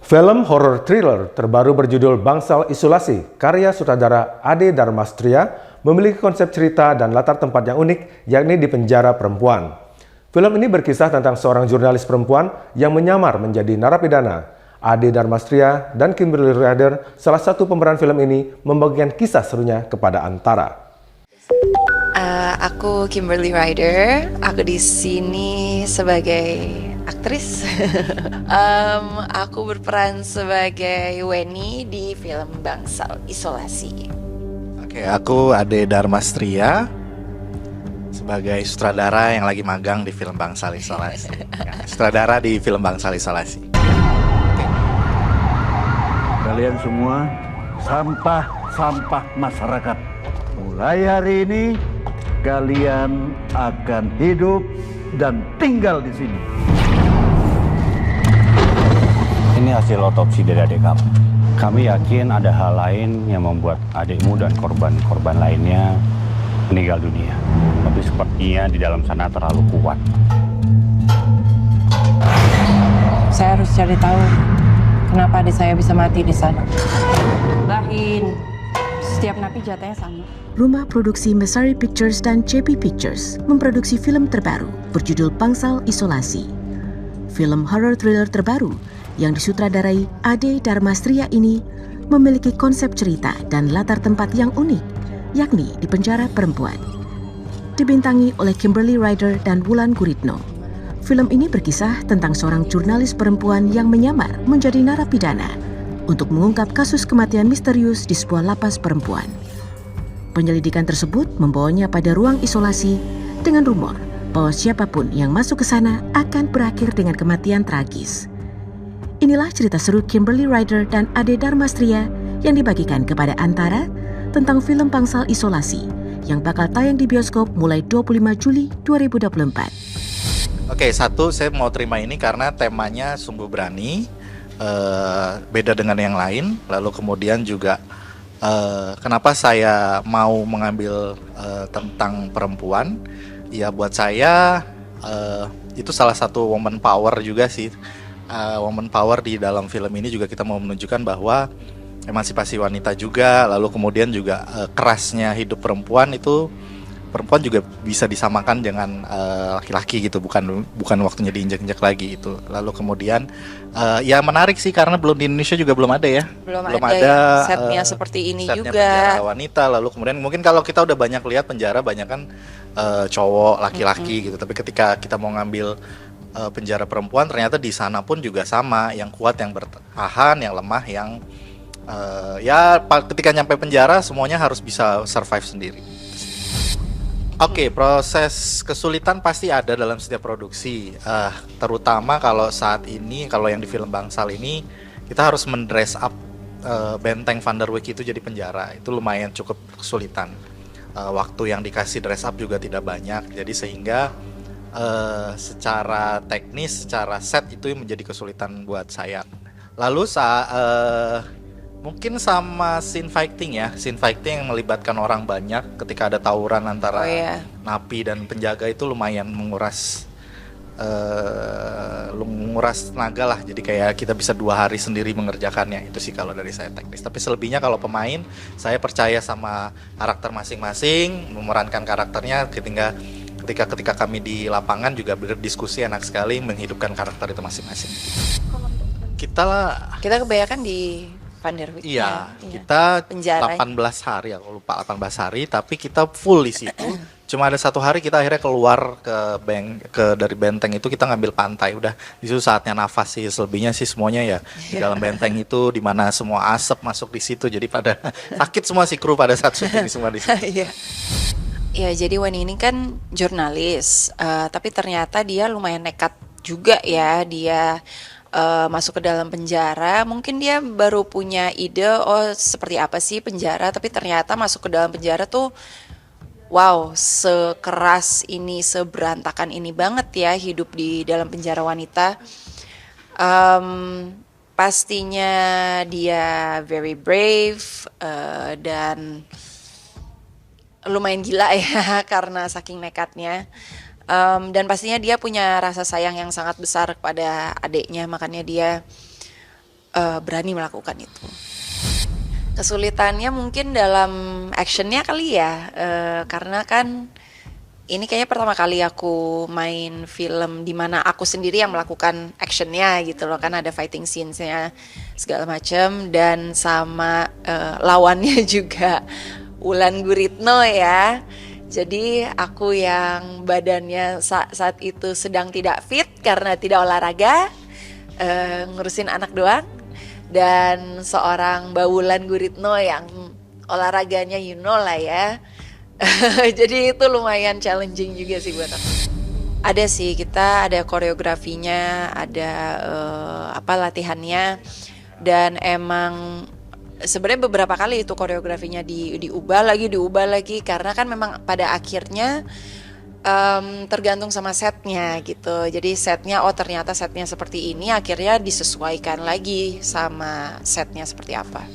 Film horror thriller terbaru berjudul Bangsal Isolasi, karya sutradara Ade Darmastria, memiliki konsep cerita dan latar tempat yang unik, yakni di penjara perempuan. Film ini berkisah tentang seorang jurnalis perempuan yang menyamar menjadi narapidana. Ade Darmastria dan Kimberly Ryder, salah satu pemeran film ini, membagikan kisah serunya kepada Antara. Aku Kimberly Ryder. Aku di sini sebagai aktris. Aku berperan sebagai Weni di film Bangsal Isolasi. Oke, aku Ade Darmastria sebagai sutradara yang lagi magang di film Bangsal Isolasi. Sutradara di film Bangsal Isolasi. Kalian semua sampah masyarakat. Mulai hari ini kalian akan hidup dan tinggal di sini. Ini hasil otopsi dari adik kamu. Kami yakin ada hal lain yang membuat adikmu dan korban-korban lainnya meninggal dunia. Tapi sepertinya di dalam sana terlalu kuat. Saya harus cari tahu kenapa adik saya bisa mati di sana. Bahin, setiap napi jatahnya sama. Rumah produksi Mesari Pictures dan JP Pictures memproduksi film terbaru berjudul Bangsal Isolasi. Film horror thriller terbaru yang disutradarai Ade Darmastria ini memiliki konsep cerita dan latar tempat yang unik, yakni di penjara perempuan. Dibintangi oleh Kimberly Ryder dan Wulan Guritno, film ini berkisah tentang seorang jurnalis perempuan yang menyamar menjadi narapidana untuk mengungkap kasus kematian misterius di sebuah lapas perempuan. Penyelidikan tersebut membawanya pada ruang isolasi dengan rumor bahwa siapapun yang masuk ke sana akan berakhir dengan kematian tragis. Inilah cerita seru Kimberly Ryder dan Ade Darmastria yang dibagikan kepada Antara tentang film Bangsal Isolasi yang bakal tayang di bioskop mulai 25 Juli 2024. Oke, satu, saya mau terima ini karena temanya sungguh berani, beda dengan yang lain. Lalu kemudian juga kenapa saya mau mengambil tentang perempuan? Ya buat saya itu salah satu woman power juga sih. Woman power di dalam film ini juga kita mau menunjukkan bahwa emansipasi wanita juga. Lalu kemudian juga kerasnya hidup perempuan itu, perempuan juga bisa disamakan dengan laki-laki gitu, bukan waktunya diinjak-injak lagi itu. Lalu kemudian ya menarik sih karena belum di Indonesia juga belum ada ya. Belum ada setnya seperti ini setnya juga. Penjara wanita. Lalu kemudian mungkin kalau kita udah banyak lihat penjara banyak kan cowok laki-laki gitu. Tapi ketika kita mau ngambil penjara perempuan, ternyata di sana pun juga sama, yang kuat yang bertahan, yang lemah yang ketika nyampe penjara semuanya harus bisa survive sendiri. Oke, proses kesulitan pasti ada dalam setiap produksi, terutama kalau saat ini, kalau yang di film Bangsal ini, kita harus mendress up Benteng Van der Wijk itu jadi penjara, itu lumayan cukup kesulitan. Waktu yang dikasih dress up juga tidak banyak, jadi sehingga secara teknis, secara set itu menjadi kesulitan buat saya. Lalu mungkin sama scene fighting yang melibatkan orang banyak ketika ada tawuran antara napi dan penjaga itu lumayan menguras tenaga lah. Jadi kayak kita bisa 2 hari sendiri mengerjakannya. Itu sih kalau dari saya teknis. Tapi selebihnya kalau pemain, saya percaya sama karakter masing-masing, memerankan karakternya ketika kami di lapangan juga berdiskusi enak sekali menghidupkan karakter itu masing-masing. Kita kebanyakan di Van der Wijk. Iya, kita penjara 18 hari, aku lupa 18 hari, tapi kita full di situ. Cuma ada 1 hari kita akhirnya keluar dari benteng itu, kita ngambil pantai. Udah di situ saatnya nafas sih, selebihnya sih semuanya ya di dalam benteng itu, di mana semua asap masuk di situ. Jadi pada sakit semua si kru pada saat syuting semua di situ. Ya, jadi Weni ini kan jurnalis, tapi ternyata dia lumayan nekat juga ya. Dia masuk ke dalam penjara, mungkin dia baru punya ide seperti apa sih penjara, tapi ternyata masuk ke dalam penjara tuh wow, sekeras ini, seberantakan ini banget ya hidup di dalam penjara wanita. Pastinya dia very brave dan lumayan gila ya karena saking nekatnya. Dan pastinya dia punya rasa sayang yang sangat besar kepada adiknya, makanya dia berani melakukan itu. Kesulitannya mungkin dalam actionnya kali ya, karena kan ini kayaknya pertama kali aku main film di mana aku sendiri yang melakukan actionnya gitu loh, kan ada fighting scenes-nya segala macam, dan sama lawannya juga Wulan Guritno ya. Jadi aku yang badannya saat itu sedang tidak fit karena tidak olahraga, ngurusin anak doang, dan seorang Mbak Wulan Guritno yang olahraganya you know lah ya. Jadi itu lumayan challenging juga sih buat aku. Ada sih, kita ada koreografinya, ada latihannya, dan emang sebenarnya beberapa kali itu koreografinya diubah lagi karena kan memang pada akhirnya tergantung sama setnya gitu. Jadi setnya, ternyata setnya seperti ini, akhirnya disesuaikan lagi sama setnya seperti apa.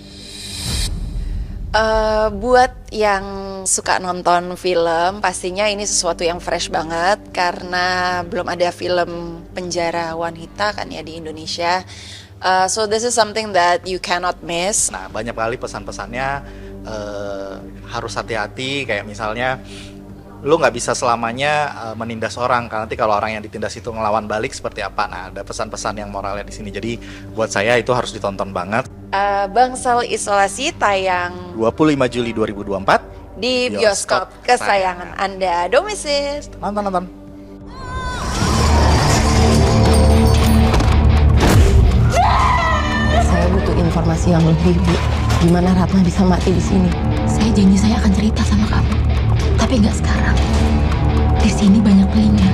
Buat yang suka nonton film, pastinya ini sesuatu yang fresh banget karena belum ada film penjara wanita kan ya di Indonesia. So this is something that you cannot miss. Nah, banyak kali pesan-pesannya harus hati-hati, kayak misalnya lu nggak bisa selamanya menindas orang, karena nanti kalau orang yang ditindas itu ngelawan balik seperti apa. Nah, ada pesan-pesan yang moralnya di sini. Jadi buat saya itu harus ditonton banget. Bangsal Isolasi tayang 25 Juli 2024 di bioskop kesayangan Anda. Domisis. Nonton. Saya butuh informasi yang lebih, Bu. Gimana Ratna bisa mati di sini? Saya janji saya akan cerita sama kamu. Tapi nggak sekarang. Di sini banyak telinga.